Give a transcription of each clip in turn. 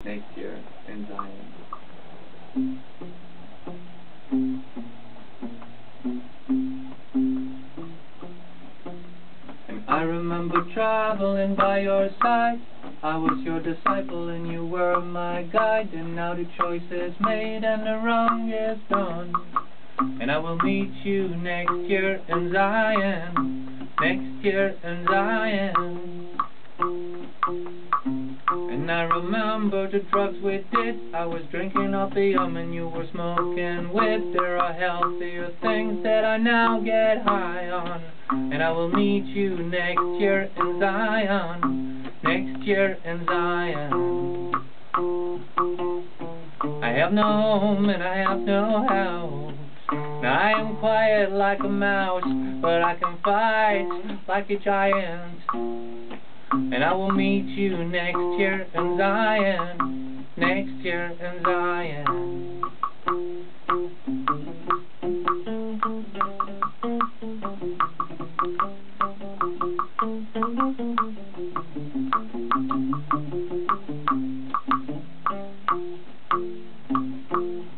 next year in Zion. And I remember traveling by your side. I was your disciple and you were my guide. And now the choice is made and the wrong is done. And I will meet you next year in Zion. Next year in Zion. And I remember the drugs we did. I was drinking opium and you were smoking weed. There are healthier things that I now get high on. And I will meet you next year in Zion. Next year in Zion. I have no home and I have no house. Now I am quiet like a mouse, but I can fight like a giant. And I will meet you next year in Zion. Next year in Zion.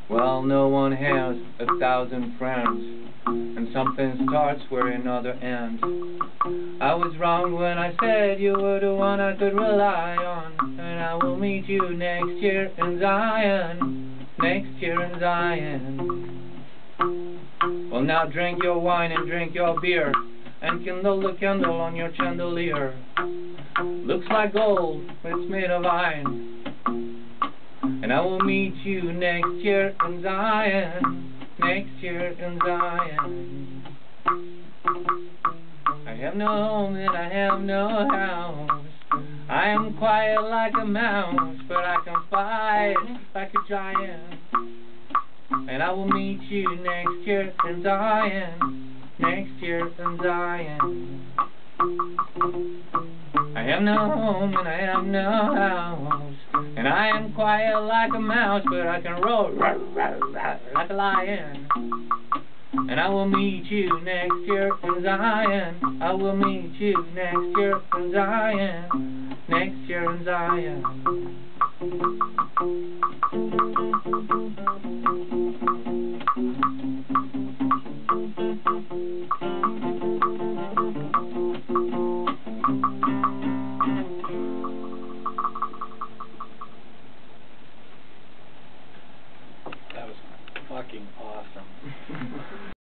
Well, no one has 1,000 friends, and something starts where another ends. I was wrong when I said you were the one I could rely on. And I will meet you next year in Zion. Next year in Zion. Well, now drink your wine and drink your beer, and kindle the candle on your chandelier. Looks like gold, but it's made of iron. And I will meet you next year in Zion. Next year in Zion. I have no home and I have no house. I am quiet like a mouse, but I can fight like a giant. And I will meet you next year in Zion. Next year in Zion. I have no home and I have no house. And I am quiet like a mouse, but I can roar like a lion. And I will meet you next year in Zion. I will meet you next year in Zion. Next year in Zion.